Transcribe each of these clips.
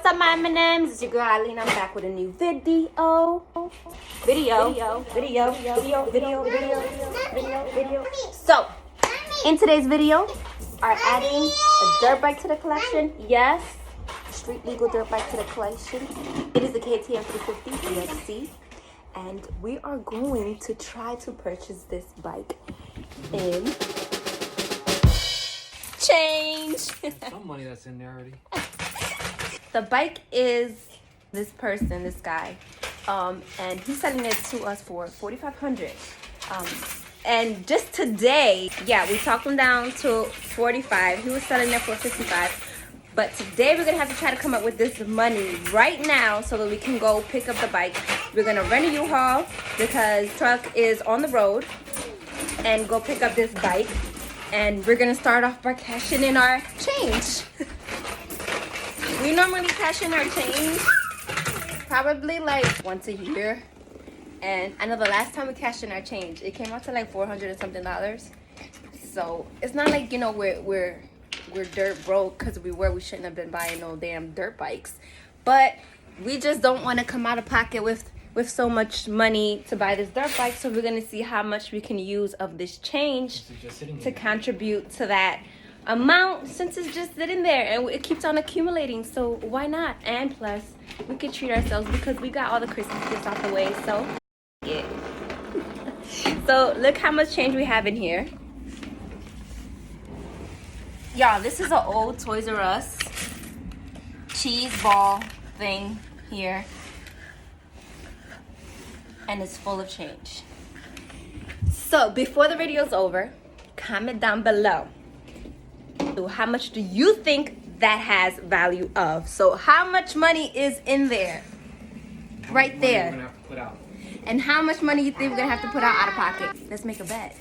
up, my M&Ms? It's your girl Eileen. I'm back with a new video. So, in today's video, are adding a dirt bike to the collection. Yes, street legal dirt bike to the collection. It is the KTM350EXC, and we are going to try to purchase this bike in change. Some money that's in there already. The bike is this person, this guy, and he's selling it to us for $4,500. And just today, yeah, we talked him down to 45. He was selling it for 55. But today we're gonna have to try to come up with this money right now so that we can go pick up the bike. We're gonna rent a U-Haul because truck is on the road and go pick up this bike. And we're gonna start off by cashing in our change. We normally cash in our change probably like once a year. And I know the last time we cashed in our change, it came out to like $400 and something. So it's not like, you know, we're dirt broke because we shouldn't have been buying no damn dirt bikes. But we just don't want to come out of pocket with so much money to buy this dirt bike. So we're gonna see how much we can use of this change to contribute to that amount, since it's just sitting there and it keeps on accumulating. So why not? And plus we could treat ourselves because we got all the Christmas gifts out the way. So yeah. So look how much change we have in here. Y'all, this is an old Toys R Us cheese ball thing here, and it's full of change. So before the video's over, comment down below, how much do you think that has value of? So how much money is in there? Right there. We're gonna have to put out. And how much money you think we're gonna have to put out of pocket? Let's make a bet.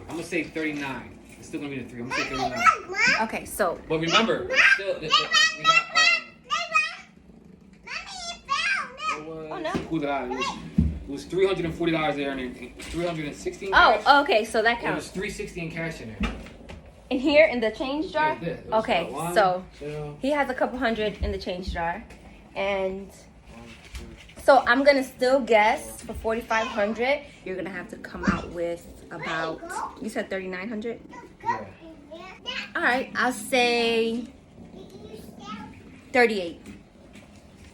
I'm gonna say 39. It's still gonna be the 3. I'm gonna say 39. Okay, so But remember, still, we got it was $340 there and $316. oh, okay, so that It counts. was $360 in cash in there. In here in the change jar? Yeah, it was Okay, one, so two, he has a couple hundred in the change jar. And so I'm gonna still guess for 4,500, you're gonna have to come out with about, you said 3,900? Yeah. All right, I'll say 38.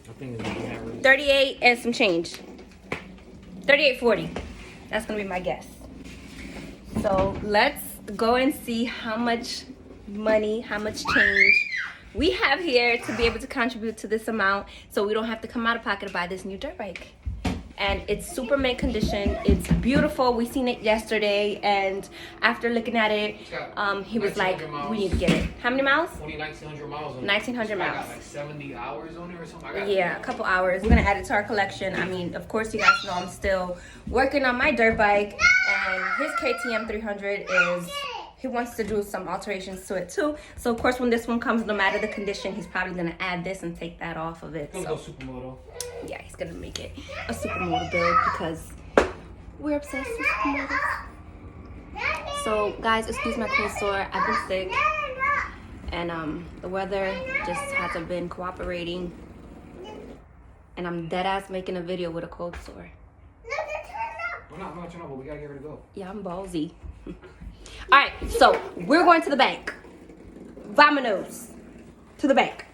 I think it's that really. 38 and some change. 38.40. That's gonna be my guess. So let's go and see how much money, how much change we have here to be able to contribute to this amount, so we don't have to come out of pocket to buy this new dirt bike. And it's super mint condition. It's beautiful. We seen it yesterday, and after looking at it, he was like, we need to get it. How many miles? Only 1,900 miles on it. 1,900 miles. I got like 70 hours on it or something. Yeah, a couple hours. We're gonna add it to our collection. I mean, of course, you guys know I'm still working on my dirt bike, and his KTM 300 is, he wants to do some alterations to it too. So of course, when this one comes, no matter the condition, he's probably gonna add this and take that off of it. It's So gonna go supermoto. yeah, he's gonna make it a supermoto build because we're obsessed with supermotos. So guys, excuse my cold sore. I've been sick, and the weather just hasn't been cooperating, and I'm dead ass making a video with a cold sore. We're not turning up, but we gotta get her to go. Yeah, I'm ballsy. All right, so we're going to the bank. Vamonos to the bank.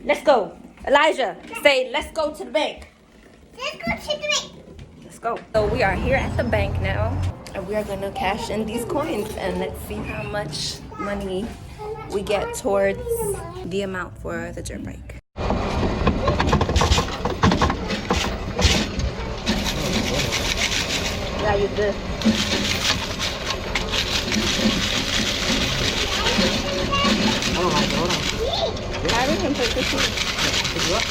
Let's go. Elijah, say, let's go to the bank. Let's go to the bank. Let's go. So we are here at the bank now, and we are going to cash in these coins, and let's see how much money we get towards the amount for the dirt bike. Yeah, you good. Hold on. I can put this in. Pick it up.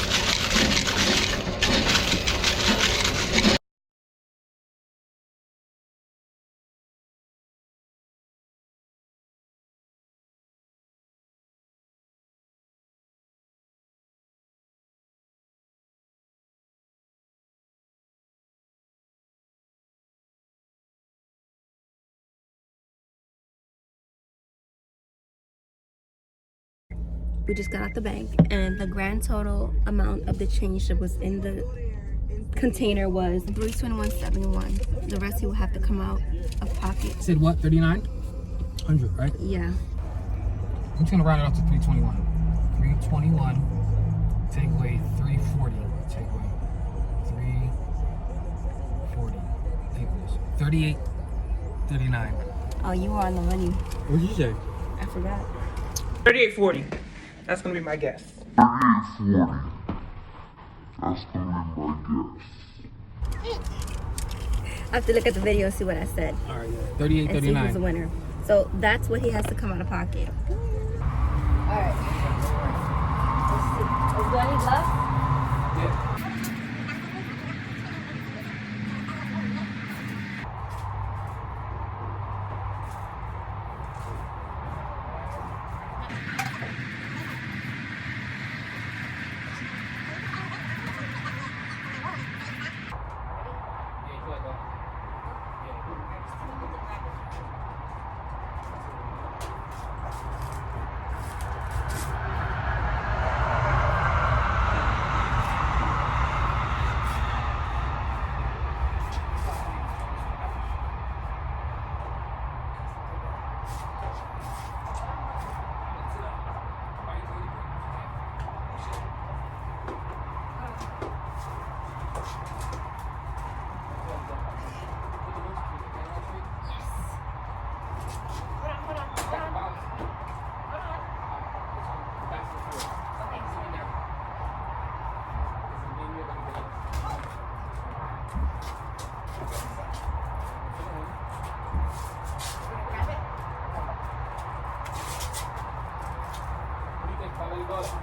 we just got out the bank, and the grand total amount of the change that was in the container was $321.71. The rest he will have to come out of pocket. Said what? 3,900, right? Yeah. I'm just gonna round it up to 321. 321. Take away 340. Take away 340 equals 38.39. Oh, you were on the money. What did you say? I forgot. 38.40. That's gonna be my guess. 38.40. That's gonna be my guess. I have to look at the video and see what I said. All right, yeah. And see who's the 38.39. winner. So that's what he has to come out of pocket. Alright. Let's see. Do I need gloves? Yeah.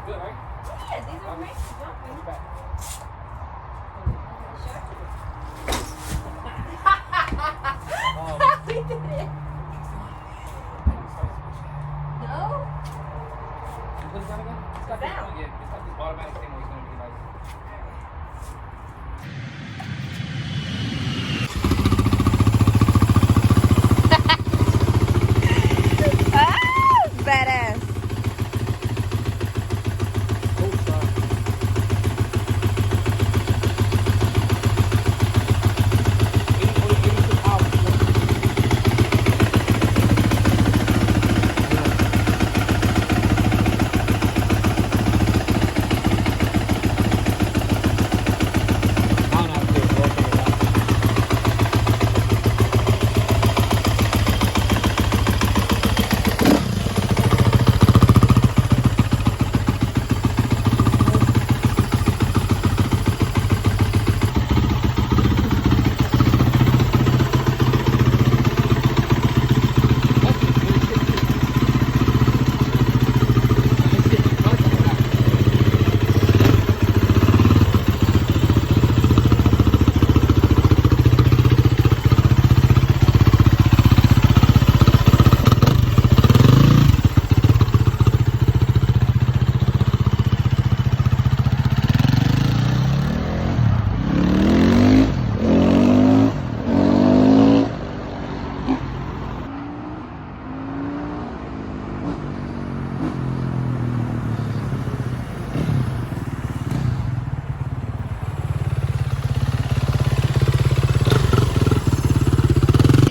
Good, right? Yeah, these are great. We did it. No? What is that again? It's got Down. this, yeah, it's got this automatic thing where it's gonna be like. Ah, badass.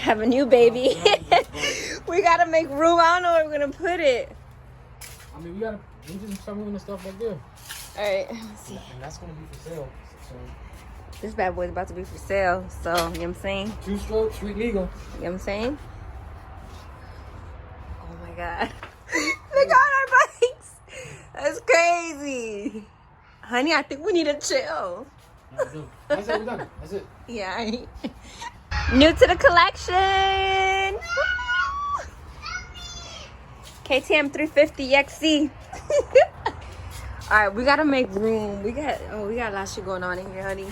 Have a new baby. We gotta make room. I don't know where we're gonna put it. I mean, we just start moving the stuff back there. Alright, let's see. And that's gonna be for sale. So, This bad boy's about to be for sale. So, you know what I'm saying? 2-stroke, street legal. You know what I'm saying? Oh my god. Look at our bikes. That's crazy. Honey, I think we need to chill. That's it, we're done. That's it. Yeah. New to the collection. KTM350EXC. Alright, we gotta make room. We got a lot of shit going on in here, honey. Hey,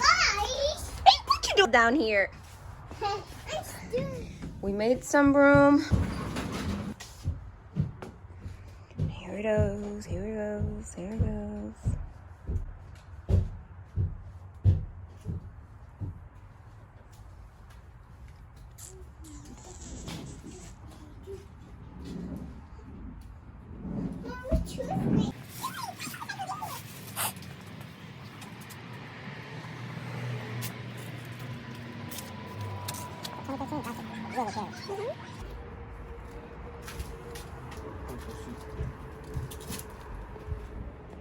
what you do down here? We made some room. Here it goes, here it goes, here it goes. 13 actually really good.